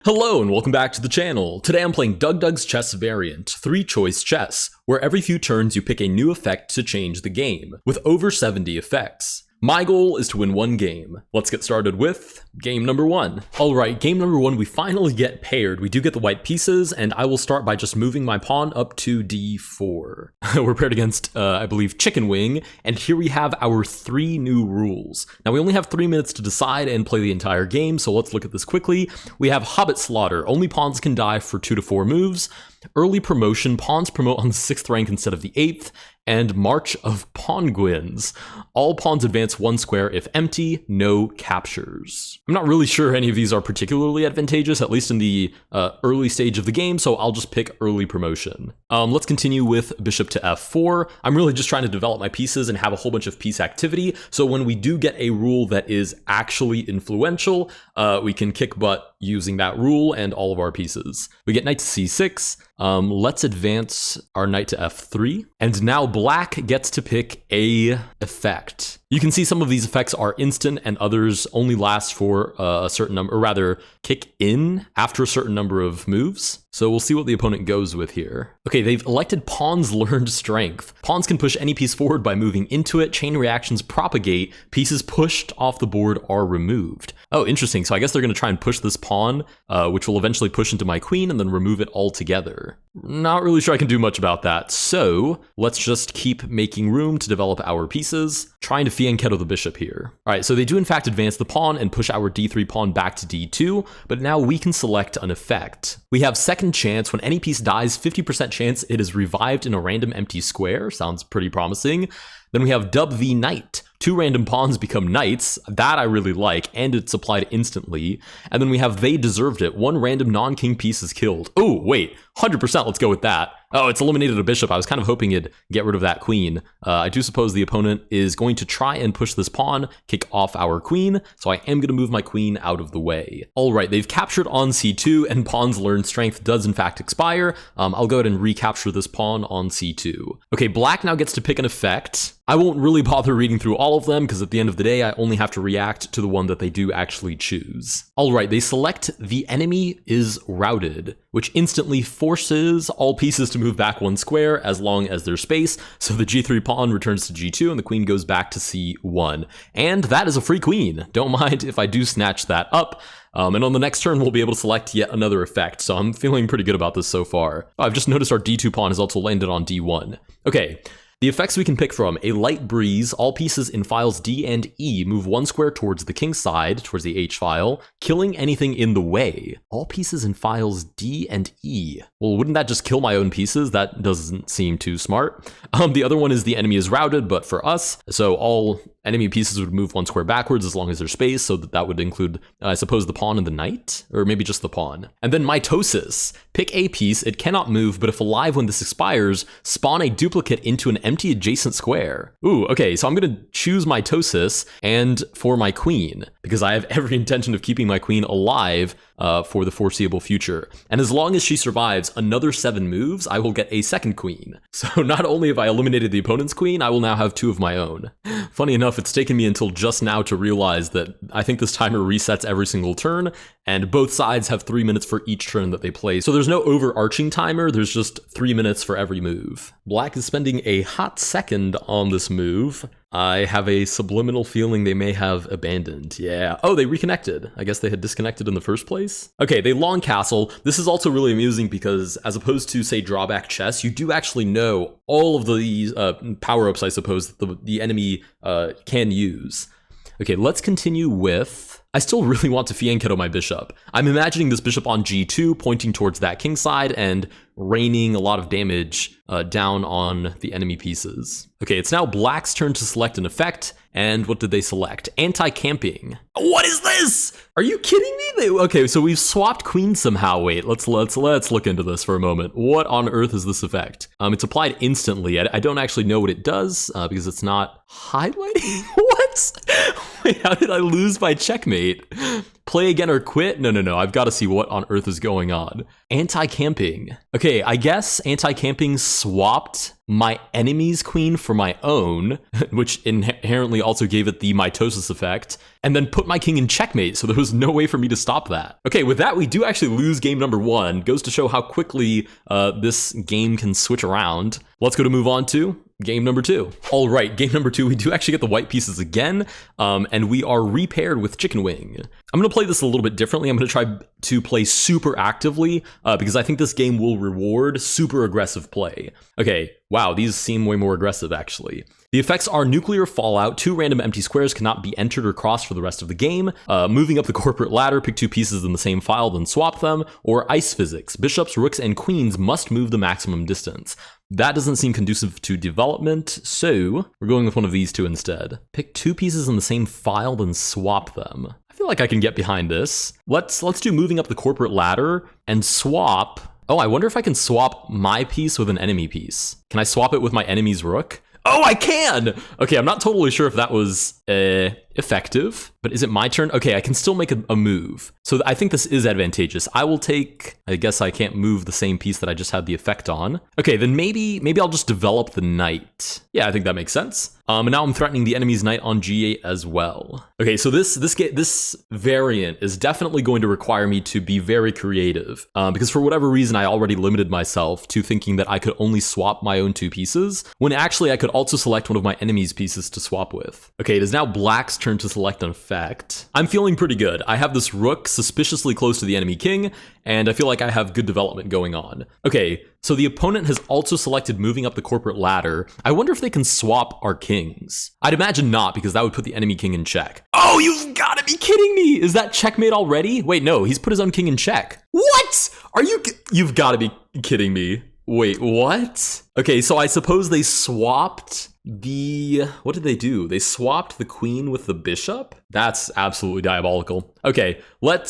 Hello and welcome back to the channel. Today I'm playing DougDoug's chess variant, 3-choice chess, where every few turns you pick a new effect to change the game, with over 70 effects. My goal is to win one game. Let's get started with game number one. Alright, game number one, we finally get paired. We do get the white pieces, and I will start by just moving my pawn up to d4. We're paired against, I believe, Chicken Wing, and here we have our 3 new rules. Now, we only have 3 minutes to decide and play the entire game, so let's look at this quickly. We have Hobbit Slaughter. Only pawns can die for 2 to 4 moves. Early Promotion. Pawns promote on the 6th rank instead of the 8th. And March of Penguins. All pawns advance 1 square if empty, no captures. I'm not really sure any of these are particularly advantageous, at least in the early stage of the game, so I'll just pick Early Promotion. Let's continue with Bishop to f4. I'm really just trying to develop my pieces and have a whole bunch of piece activity, so when we do get a rule that is actually influential, we can kick butt using that rule and all of our pieces. We get knight to c6. Let's advance our knight to f3. And now black gets to pick a effect. You can see some of these effects are instant and others only last for a certain number, or rather kick in after a certain number of moves. So we'll see what the opponent goes with here. Okay, they've elected Pawn's Learned Strength. Pawns can push any piece forward by moving into it. Chain reactions propagate. Pieces pushed off the board are removed. Oh, interesting. So I guess they're going to try and push this pawn, which will eventually push into my queen and then remove it altogether. Not really sure I can do much about that. So let's just keep making room to develop our pieces, trying to fianchetto the bishop here. All right, so they do in fact advance the pawn and push our d3 pawn back to d2, but now we can select an effect. We have Second Chance. When any piece dies, 50% chance it is revived in a random empty square. Sounds pretty promising. Then we have Dub the Knight. 2 random pawns become knights. That I really like, and it's applied instantly. And then we have They Deserved It. 1 random non-king piece is killed. Oh, wait, 100%, let's go with that. Oh, it's eliminated a bishop. I was kind of hoping it'd get rid of that queen. I do suppose the opponent is going to try and push this pawn, kick off our queen, so I am going to move my queen out of the way. All right, they've captured on c2, and Pawn's Learned Strength does in fact expire. I'll go ahead and recapture this pawn on c2. Okay, black now gets to pick an effect. I won't really bother reading through all of them, because at the end of the day, I only have to react to the one that they do actually choose. All right, they select The Enemy is Routed, which instantly forces all pieces to move back 1 square as long as there's space, so the g3 pawn returns to g2 and the queen goes back to c1. And that is a free queen. Don't mind if I do snatch that up. And on the next turn, we'll be able to select yet another effect, so I'm feeling pretty good about this so far. Oh, I've just noticed our d2 pawn has also landed on d1. Okay. The effects we can pick from: a light breeze. All pieces in files D and E move 1 square towards the king side, towards the H file, killing anything in the way. All pieces in files D and E. Well, wouldn't that just kill my own pieces? That doesn't seem too smart. The other one is The Enemy is Routed, but for us, so all enemy pieces would move 1 square backwards as long as there's space, so that would include, I suppose, the pawn and the knight? Or maybe just the pawn. And then Mitosis. Pick a piece, it cannot move, but if alive when this expires, spawn a duplicate into an empty adjacent square. Ooh, okay, so I'm gonna choose Mitosis and for my queen, because I have every intention of keeping my queen alive for the foreseeable future. And as long as she survives another 7 moves, I will get a second queen. So not only have I eliminated the opponent's queen, I will now have 2 of my own. Funny enough, it's taken me until just now to realize that I think this timer resets every single turn, and both sides have 3 minutes for each turn that they play. So there's no overarching timer, there's just 3 minutes for every move. Black is spending a hot second on this move. I have a subliminal feeling they may have abandoned. Yeah. Oh, they reconnected. I guess they had disconnected in the first place. Okay, they long castle. This is also really amusing because as opposed to, say, drawback chess, you do actually know all of these power-ups, I suppose, that the enemy can use. Okay, let's continue with... I still really want to fianchetto my bishop. I'm imagining this bishop on g2 pointing towards that king side and raining a lot of damage down on the enemy pieces. Okay, it's now black's turn to select an effect, and what did they select? Anti-camping. What is this? Are you kidding me? Okay, so we've swapped queens somehow. Wait, let's look into this for a moment. What on earth is this effect? It's applied instantly. I don't actually know what it does because it's not highlighting. What? Wait, how did I lose by checkmate? Play again or quit? No. I've got to see what on earth is going on. Anti-camping. Okay, I guess anti-camping swapped my enemy's queen for my own, which inherently also gave it the mitosis effect, and then put my king in checkmate, so there was no way for me to stop that. Okay, with that, we do actually lose game number 1. Goes to show how quickly this game can switch around. Let's go to move on to game number 2. All right, game number 2, we do actually get the white pieces again, and we are repaired with chicken wing. I'm gonna play this a little bit differently. I'm gonna try to play super actively, because I think this game will reward super aggressive play. Okay, wow, these seem way more aggressive actually. The effects are nuclear fallout, 2 random empty squares cannot be entered or crossed for the rest of the game, moving up the corporate ladder, pick 2 pieces in the same file, then swap them, or ice physics, bishops, rooks, and queens must move the maximum distance. That doesn't seem conducive to development, so we're going with one of these 2 instead. Pick 2 pieces in the same file, then swap them. I feel like I can get behind this. Let's do moving up the corporate ladder and swap. Oh, I wonder if I can swap my piece with an enemy piece. Can I swap it with my enemy's rook? Oh, I can! Okay, I'm not totally sure if that was effective, but is it my turn? Okay, I can still make a move. So I think this is advantageous. I will take, I guess I can't move the same piece that I just had the effect on. Okay, then maybe I'll just develop the knight. Yeah, I think that makes sense. And now I'm threatening the enemy's knight on g8 as well. Okay, so this variant is definitely going to require me to be very creative, because for whatever reason I already limited myself to thinking that I could only swap my own 2 pieces, when actually I could also select one of my enemy's pieces to swap with. Okay, it is now black's turn to select an effect. I'm feeling pretty good. I have this rook suspiciously close to the enemy king, and I feel like I have good development going on. Okay, so the opponent has also selected moving up the corporate ladder. I wonder if they can swap our kings. I'd imagine not, because that would put the enemy king in check. Oh, you've gotta be kidding me! Is that checkmate already? Wait, no, he's put his own king in check. What? You've gotta be kidding me. Wait, what? Okay, so I suppose they swapped what did they do? They swapped the queen with the bishop? That's absolutely diabolical. Okay, let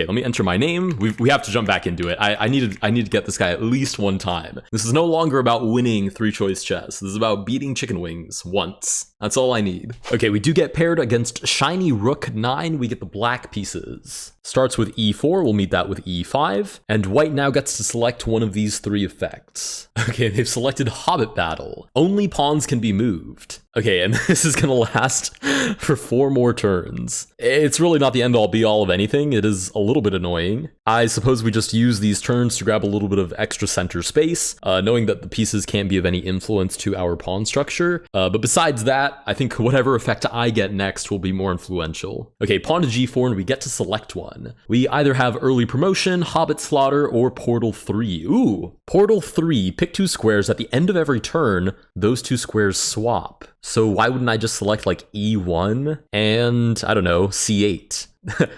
me enter my name. We have to jump back into it. I need to get this guy at least 1 time. This is no longer about winning 3-choice chess. This is about beating chicken wings once. That's all I need. Okay, we do get paired against shiny rook 9. We get the black pieces. Starts with e4, we'll meet that with e5, and white now gets to select one of these 3 effects. Okay, they've selected Hobbit Battle. Only pawns can be moved. Okay, and this is gonna last for 4 more turns. It's really not the end-all be-all of anything. It is a little bit annoying. I suppose we just use these turns to grab a little bit of extra center space, knowing that the pieces can't be of any influence to our pawn structure. But besides that, I think whatever effect I get next will be more influential. Okay, pawn to g4, and we get to select one. We either have early promotion, Hobbit Slaughter, or Portal 3. Ooh, Portal 3, pick 2 squares. At the end of every turn, those 2 squares swap. So why wouldn't I just select like E1 and, I don't know, C8?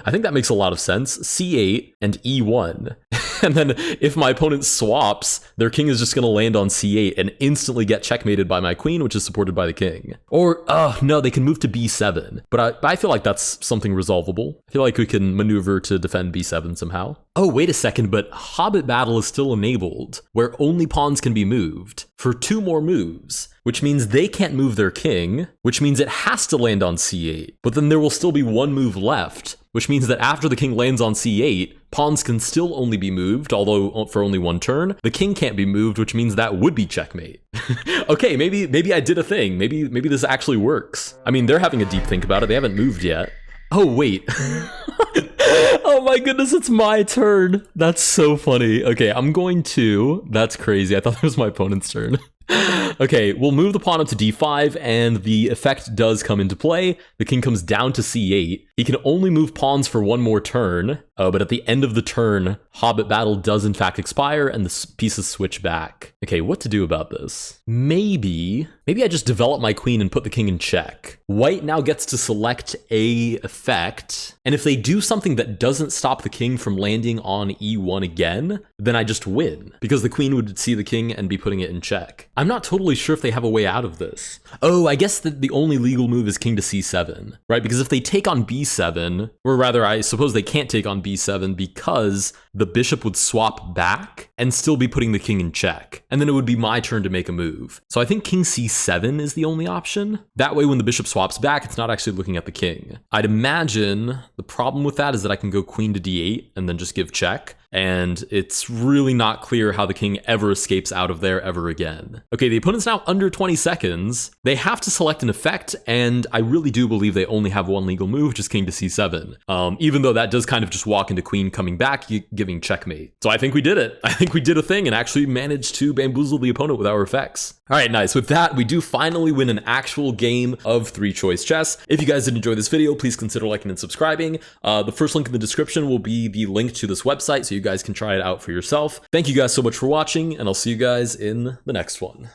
I think that makes a lot of sense. C8 and E1. And then if my opponent swaps, their king is just going to land on C8 and instantly get checkmated by my queen, which is supported by the king. Or, no, they can move to B7. But I feel like that's something resolvable. I feel like we can maneuver to defend B7 somehow. Oh, wait a second, but Hobbit Battle is still enabled, where only pawns can be moved for 2 more moves, which means they can't move their king, which means it has to land on C8. But then there will still be 1 move left, which means that after the king lands on C8, pawns can still only be moved, although for only 1 turn. The king can't be moved, which means that would be checkmate. Okay, maybe I did a thing. Maybe this actually works. I mean, they're having a deep think about it. They haven't moved yet. Oh, wait. Oh my goodness, it's my turn. That's so funny. Okay, that's crazy. I thought it was my opponent's turn. Okay, we'll move the pawn up to d5, and the effect does come into play. The king comes down to c8. He can only move pawns for 1 more turn, but at the end of the turn, Hobbit Battle does in fact expire, and the pieces switch back. Okay, what to do about this? Maybe I just develop my queen and put the king in check. White now gets to select a effect, and if they do something that doesn't stop the king from landing on e1 again, then I just win, because the queen would see the king and be putting it in check. I'm not totally sure if they have a way out of this. Oh, I guess the only legal move is king to c7, right? Because if they take on b7, or rather, I suppose they can't take on b7 because the bishop would swap back and still be putting the king in check. And then it would be my turn to make a move. So I think king c7 is the only option. That way, when the bishop swaps back, it's not actually looking at the king. I'd imagine the problem with that is that I can go queen to d8 and then just give check. And it's really not clear how the king ever escapes out of there ever again. Okay, the opponent's now under 20 seconds. They have to select an effect, and I really do believe they only have one legal move, which is king to c7. Even though that does kind of just walk into queen coming back, giving checkmate. So I think we did it. I think we did a thing and actually managed to bamboozle the opponent with our effects. All right, nice. With that, we do finally win an actual game of 3-choice chess. If you guys did enjoy this video, please consider liking and subscribing. The first link in the description will be the link to this website, so you guys can try it out for yourself. Thank you guys so much for watching, and I'll see you guys in the next one.